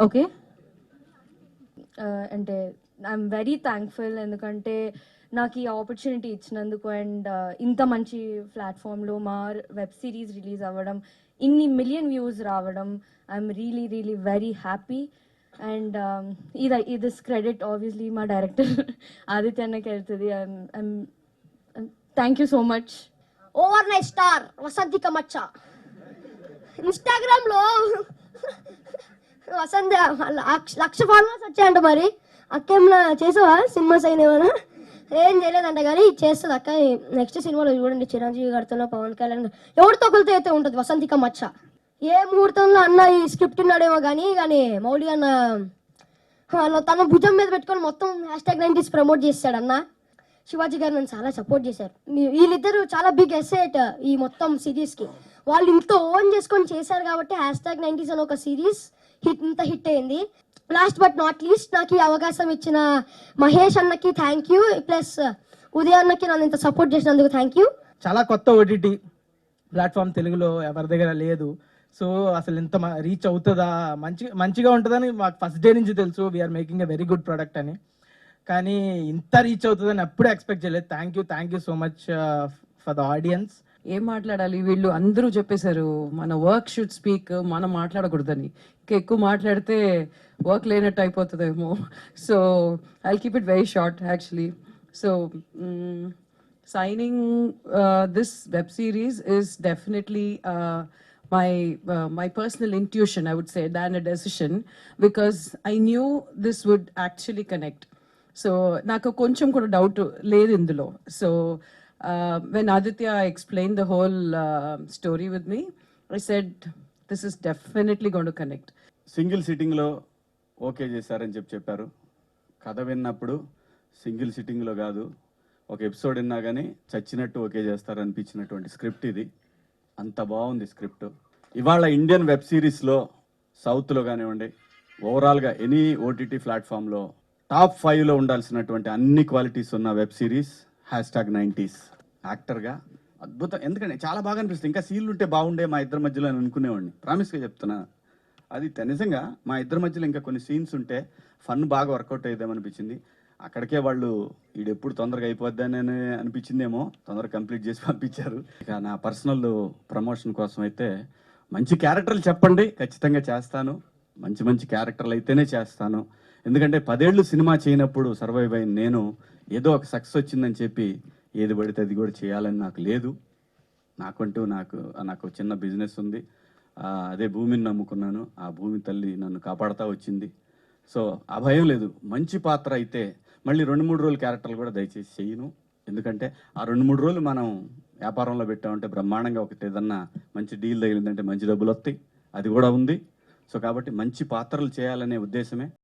Okay. అంటే I'm very thankful ఎందుకంటే నాకు ఈ ఆపర్చునిటీ ఇచ్చినందుకు అండ్ ఇంత మంచి ప్లాట్ఫామ్లో మా వెబ్ సిరీస్ రిలీజ్ అవ్వడం, ఇన్ని మిలియన్ వ్యూస్ రావడం, I'm really really very happy. And ఇది క్రెడిట్ ఆబ్వియస్లీ మా డైరెక్టర్ ఆదిత్య అన్నకి వెళ్తుంది. Thank you so much. Over night star Vasanthika మచ్చ ఇన్స్టాగ్రామ్ లో వసంత లక్ష ఫాలోవర్స్ వచ్చాయంట. మరి అక్కేమన్నా చేసావా సినిమాస్ అయిన ఏమైనా? ఏం చేయలేదంట కానీ చేస్తుంది అక్క. నెక్స్ట్ సినిమాలో చూడండి చిరంజీవి గారితో పవన్ కళ్యాణ్ ఎవరితో ఒకరితో అయితే ఉంటుంది వసంతిక మచ్చ. ఏ ముహూర్తంలో అన్న ఈ స్క్రిప్ట్ ఉన్నాడేమో కానీ మౌలి అన్న తన భుజం మీద పెట్టుకొని మొత్తం #90s ప్రమోట్ చేస్తాడు అన్న. శివాజీ గారు నన్ను చాలా సపోర్ట్ చేశారు. వీళ్ళిద్దరు చాలా బిగ్ ఎసెట్ ఈ మొత్తం సిరీస్కి. వాళ్ళు ఇంత ఓన్ చేసుకొని చేశారు కాబట్టి #90s అని ఒక సిరీస్ ఇంత హిట్ అయింది. లాస్ట్ బట్ నాట్ లీస్ట్ నాకు ఈ అవకాశం ఇచ్చిన మహేష్ అన్నకి థ్యాంక్ యూ, ప్లస్ ఉదయ్ అన్నకి నన్ను ఇంత సపోర్ట్ చేసినందుకు థ్యాంక్ యూ. చాలా కొత్త ఓటీటీ ప్లాట్ఫామ్ తెలుగులో ఎవరి దగ్గర లేదు. సో అసలు ఇంత రీచ్ అవుతుందా, మంచిగా ఉంటుందని మాకు ఫస్ట్ డే నుంచి తెలుసు. We are making a very good product అని. కానీ ఇంత రీచ్ అవుతుందని అప్పుడే ఎక్స్పెక్ట్ చేయలేదు. Thank you so much for the audience. ఏం మాట్లాడాలి, వీళ్ళు అందరూ చెప్పేశారు మన వర్క్ షుడ్ స్పీక్, మనం మాట్లాడకూడదని. ఇంకా ఎక్కువ మాట్లాడితే వర్క్ లేనట్టు అయిపోతుందేమో. So I keep it very short actually. So signing this web series is definitely my personal intuition, I would say, than a decision, because I knew this would actually connect. So నాకు కొంచెం కూడా doubt లేదు ఇందులో. So when Aditya explained the whole story with me, I said this is definitely going to connect. Single సిట్టింగ్లో okay చేశారని చెప్పారు. కథ విన్నప్పుడు సింగిల్ సిట్టింగ్లో కాదు, ఒక ఎపిసోడ్ విన్నా కానీ చచ్చినట్టు ఓకే చేస్తారు అనిపించినటువంటి స్క్రిప్ట్ ఇది. అంత బాగుంది స్క్రిప్ట్. ఇవాళ ఇండియన్ వెబ్ సిరీస్లో సౌత్లో కానివ్వండి, ఓవరాల్గా ఎనీ ఓటీటీ ప్లాట్ఫామ్లో టాప్ 5లో ఉండాల్సినటువంటి అన్ని క్వాలిటీస్ ఉన్న వెబ్ సిరీస్ #90s. యాక్టర్గా అద్భుతం. ఎందుకంటే చాలా బాగా అనిపిస్తుంది. ఇంకా సీన్లు ఉంటే బాగుండే మా ఇద్దరి మధ్యలో అని అనుకునేవాడిని. ప్రామిస్గా చెప్తున్నా. అది నిజంగా మా ఇద్దరి మధ్యలో ఇంకా కొన్ని సీన్స్ ఉంటే ఫన్ బాగా వర్కౌట్ అయ్యేదేమనిపించింది. అక్కడికే వాళ్ళు ఈడెప్పుడు తొందరగా అయిపోద్దని అనిపించిందేమో, తొందరగా కంప్లీట్ చేసి పంపించారు. ఇక నా పర్సనల్ ప్రమోషన్ కోసం అయితే మంచి క్యారెక్టర్లు చెప్పండి, ఖచ్చితంగా చేస్తాను. మంచి క్యారెక్టర్లు అయితేనే చేస్తాను. ఎందుకంటే 10 ఏళ్ళు సినిమా చేయనప్పుడు సర్వైవ్ అయిన నేను ఏదో ఒక సక్సెస్ వచ్చిందని చెప్పి ఏది పడితే అది కూడా చేయాలని నాకు లేదు. నాకు చిన్న బిజినెస్ ఉంది. అదే భూమిని నమ్ముకున్నాను. ఆ భూమి తల్లి నన్ను కాపాడుతూ వచ్చింది. సో ఆ భయం లేదు. మంచి పాత్ర అయితే మళ్ళీ 2-3 రోజులు క్యారెక్టర్లు కూడా దయచేసి చేయను. ఎందుకంటే ఆ 2-3 రోజులు మనం వ్యాపారంలో పెట్టామంటే బ్రహ్మాండంగా ఒకటి ఏదన్నా మంచి డీల్ తగిలిందంటే మంచి డబ్బులు వస్తాయి. అది కూడా ఉంది. సో కాబట్టి మంచి పాత్రలు చేయాలనే ఉద్దేశమే.